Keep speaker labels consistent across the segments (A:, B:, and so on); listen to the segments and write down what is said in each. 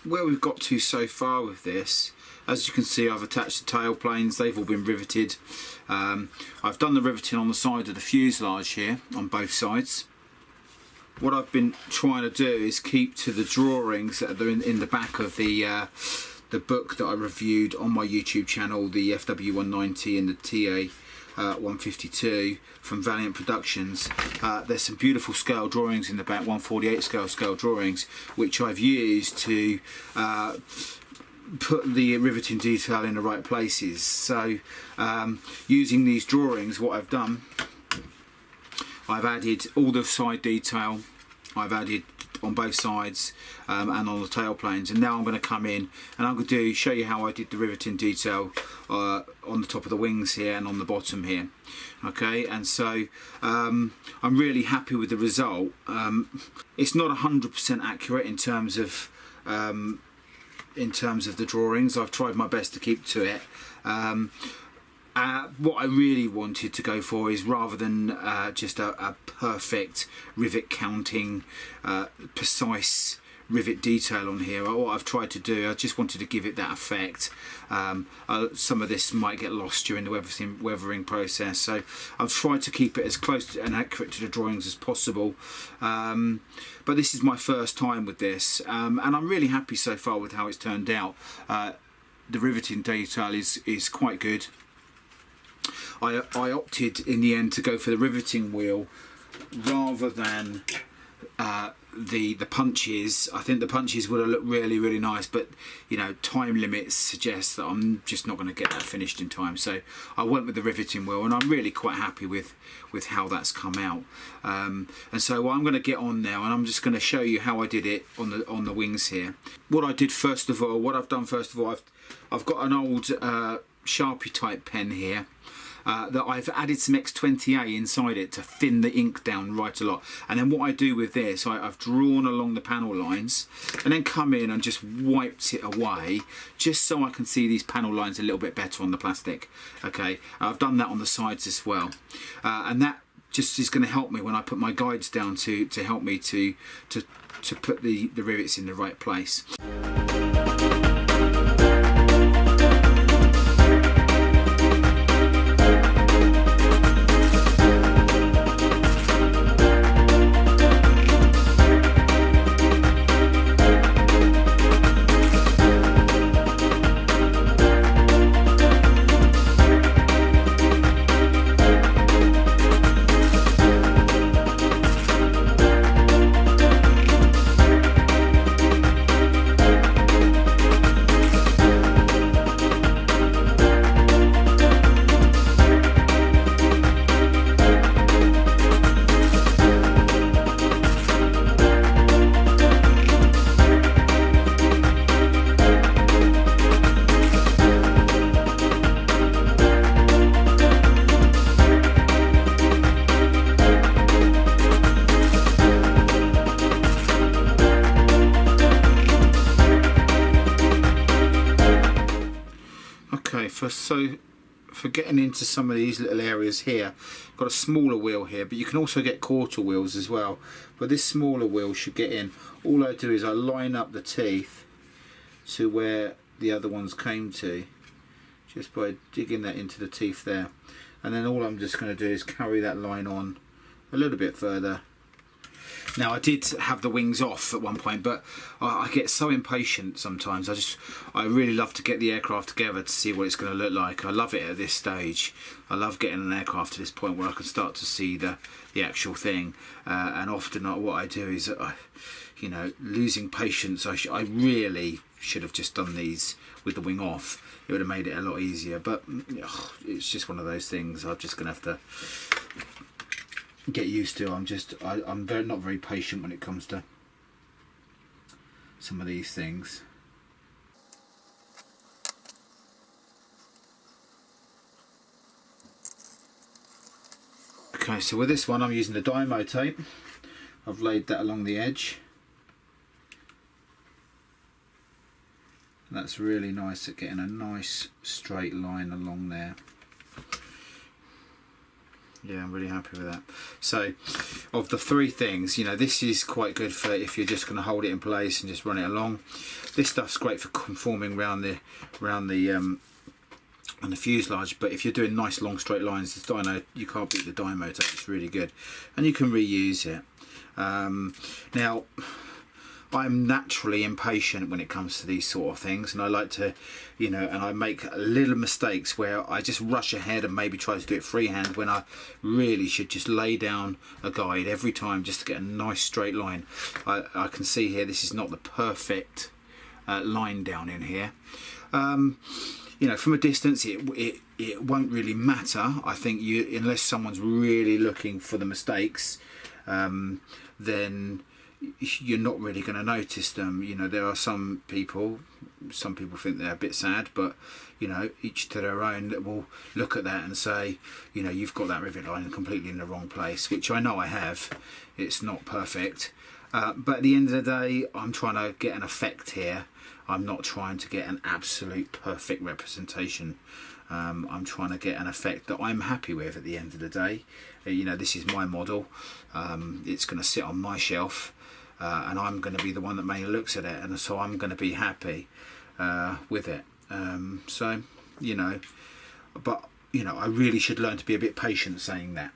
A: where we've got to so far with this, as you can see, I've attached the tail planes. They've all been riveted. I've done the riveting on the side of the fuselage here on both sides. What I've been trying to do is keep to the drawings that are in the back of the book that I reviewed on my YouTube channel, the FW190 and the TA152 from Valiant Productions. There's some beautiful scale drawings in the back, 1/48 scale drawings, which I've used to put the riveting detail in the right places. So using these drawings, what I've done, I've added all the side detail, I've added on both sides and on the tail planes, and now I'm going to come in and I'm going to show you how I did the riveting detail on the top of the wings here and on the bottom here. Okay, and so I'm really happy with the result. It's not 100% accurate in terms of the drawings. I've tried my best to keep to it. What I really wanted to go for is, rather than just a perfect rivet counting, precise rivet detail on here, what I've tried to do, I just wanted to give it that effect. Some of this might get lost during the weathering process, so I've tried to keep it as close and accurate to the drawings as possible. But this is my first time with this, and I'm really happy so far with how it's turned out. The riveting detail is quite good. I opted in the end to go for the riveting wheel rather than the punches. I think the punches would have looked really nice, but you know, time limits suggest that I'm just not going to get that finished in time, so I went with the riveting wheel, and I'm really quite happy with how that's come out. And so I'm going to get on now, and I'm just going to show you how I did it on the wings here. What I've done first of all, I've got an old Sharpie type pen here that I've added some X20A inside it to thin the ink down right a lot. And then what I do with this, I've drawn along the panel lines and then come in and just wiped it away, just so I can see these panel lines a little bit better on the plastic. Okay, I've done that on the sides as well, and that just is going to help me when I put my guides down to help me to put the rivets in the right place. For getting into some of these little areas here, got a smaller wheel here, but you can also get quarter wheels as well, but this smaller wheel should get in. All I do is I line up the teeth to where the other ones came to, just by digging that into the teeth there, and then all I'm just going to do is carry that line on a little bit further. Now, I did have the wings off at one point, but I get so impatient sometimes. I really love to get the aircraft together to see what it's going to look like. I love it at this stage. I love getting an aircraft to this point where I can start to see the actual thing. And often what I do is, you know, losing patience. I really should have just done these with the wing off. It would have made it a lot easier. But it's just one of those things. I'm just going to have to get used to. I'm not very patient when it comes to some of these things. Okay, so with this one I'm using the Dymo tape. I've laid that along the edge. That's really nice at getting a nice straight line along there. Yeah, I'm really happy with that. So, of the three things, you know, this is quite good for if you're just going to hold it in place and just run it along. This stuff's great for conforming around the on the fuselage, but if you're doing nice long straight lines, the dyno, you can't beat the dyno tape. It's really good, and you can reuse it. Now, I'm naturally impatient when it comes to these sort of things, and I like to, you know, and I make little mistakes where I just rush ahead and maybe try to do it freehand when I really should just lay down a guide every time just to get a nice straight line. I can see here this is not the perfect line down in here. You know, from a distance it won't really matter. I think unless someone's really looking for the mistakes, then you're not really going to notice them. You know, there are some people think they're a bit sad, but you know, each to their own, that will look at that and say, you know, you've got that rivet line completely in the wrong place, which I know I have. It's not perfect, but at the end of the day, I'm trying to get an effect here. I'm not trying to get an absolute perfect representation. I'm trying to get an effect that I'm happy with at the end of the day. You know, this is my model. It's going to sit on my shelf, and I'm going to be the one that mainly looks at it, and so I'm going to be happy with it. So, you know, but you know, I really should learn to be a bit patient saying that.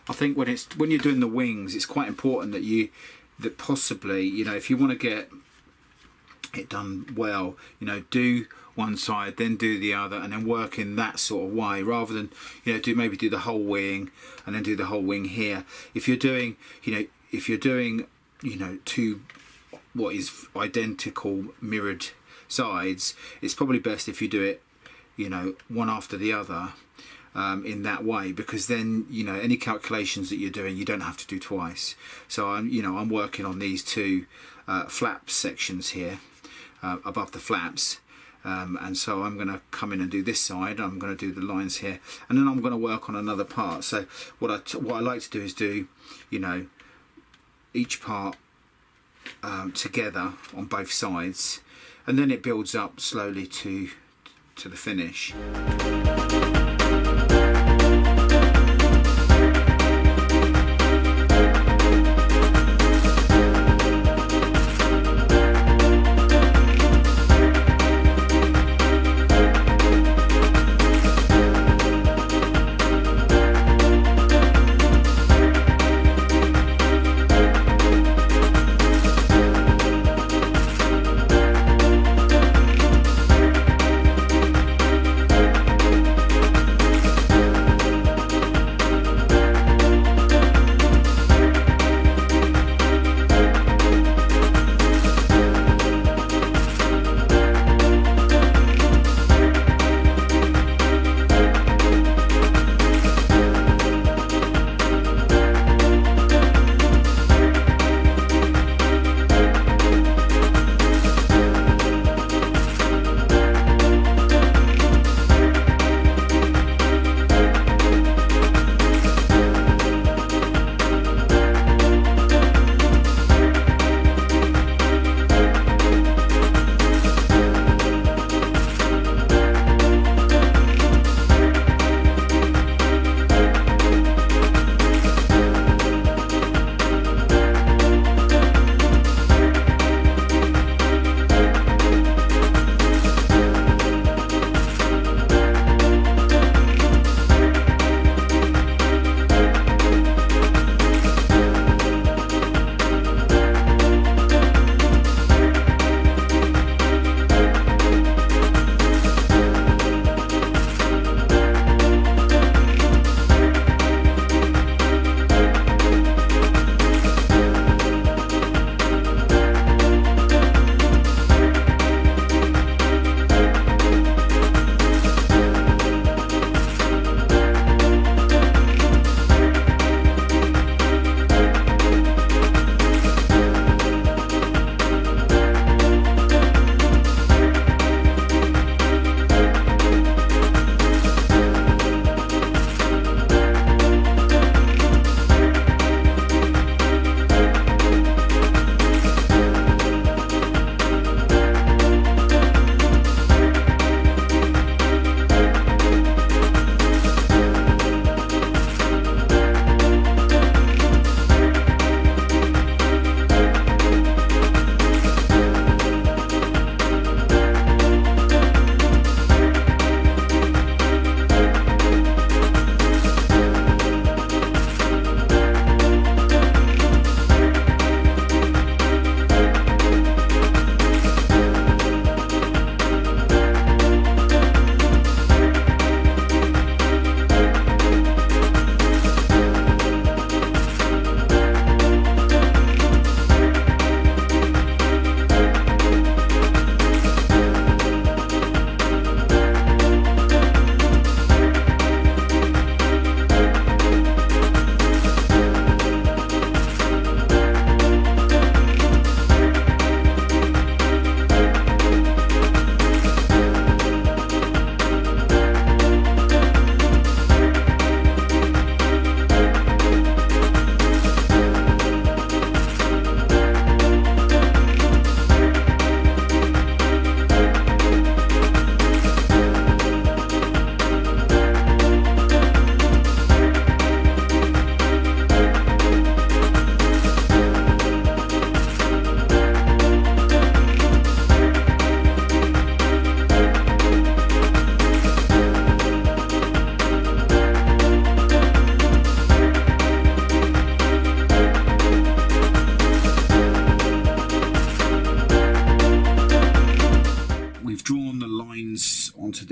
A: I think when you're doing the wings, it's quite important that possibly, you know, if you want to get it done well, you know, do one side, then do the other, and then work in that sort of way, rather than, you know, maybe do the whole wing and then do the whole wing here. If you're doing, you know, two what is identical mirrored sides, it's probably best if you do it, you know, one after the other. In that way, because then, you know, any calculations that you're doing, you don't have to do twice. So I'm working on these two flap sections here above the flaps, and so I'm going to come in and do this side. I'm going to do the lines here, and then I'm going to work on another part. So what I like to do is do, you know, each part together on both sides, and then it builds up slowly to the finish.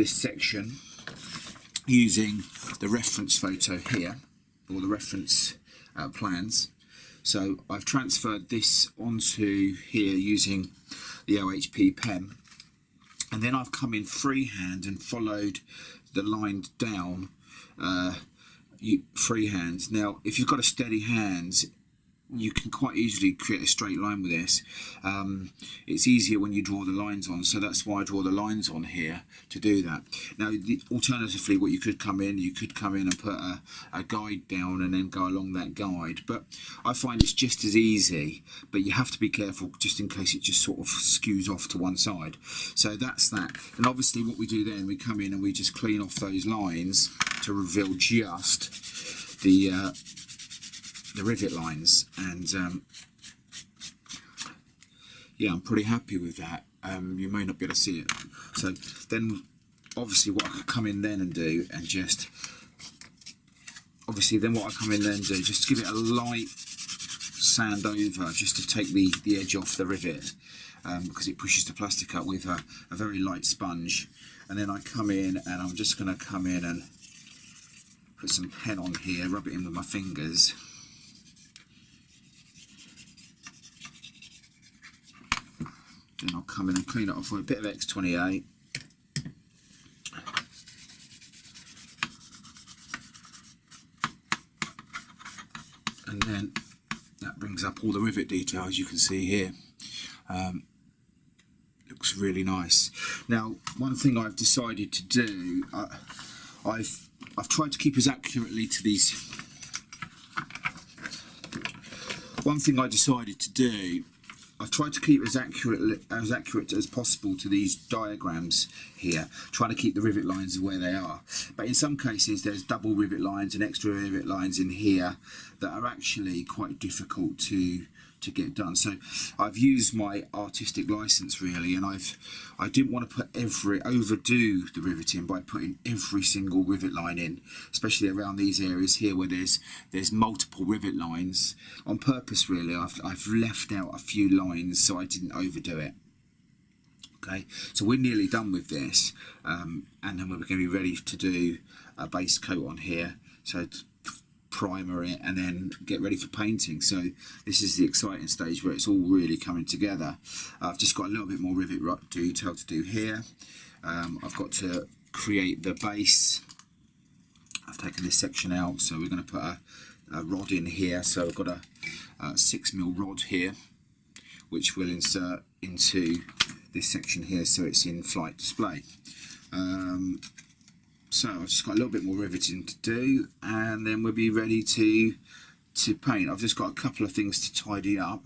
A: this section using the reference photo here, or the reference plans. So I've transferred this onto here using the OHP pen, and then I've come in freehand and followed the line down freehand. Now if you've got a steady hand, you can quite easily create a straight line with this. It's easier when you draw the lines on, so that's why I draw the lines on here to do that. Now alternatively, what you could come in and put a guide down and then go along that guide, but I find it's just as easy, but you have to be careful just in case it just sort of skews off to one side. So that's that. And obviously what we do then, we come in and we just clean off those lines to reveal just the rivet lines, and yeah, I'm pretty happy with that. You may not be able to see it. So then obviously what I could come in then and do, and just give it a light sand over, just to take the edge off the rivet, because it pushes the plastic up with a very light sponge. And then I come in and I'm just going to come in and put some pen on here, rub it in with my fingers. Then I'll come in and clean it off with a bit of X28. And then that brings up all the rivet details you can see here. Looks really nice. Now, one thing I've decided to do, I've tried to keep as accurately to these. One thing I decided to do, I've tried to keep as accurate as possible to these diagrams here, trying to keep the rivet lines where they are. But in some cases there's double rivet lines and extra rivet lines in here that are actually quite difficult to get done. So I've used my artistic license really, and I didn't want to overdo the riveting by putting every single rivet line in, especially around these areas here where there's multiple rivet lines. On purpose really, I've left out a few lines so I didn't overdo it. Okay, so we're nearly done with this, and then we're going to be ready to do a base coat on here, so primer it and then get ready for painting. So this is the exciting stage where it's all really coming together. I've just got a little bit more rivet detail to do here. I've got to create the base. I've taken this section out, so we're going to put a rod in here. So I've got a 6mm rod here, which we'll insert into this section here, so it's in flight display. So I've just got a little bit more riveting to do, and then we'll be ready to paint. I've just got a couple of things to tidy up,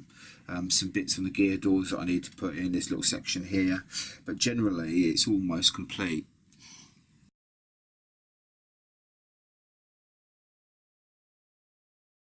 A: some bits on the gear doors that I need to put in this little section here, but generally it's almost complete.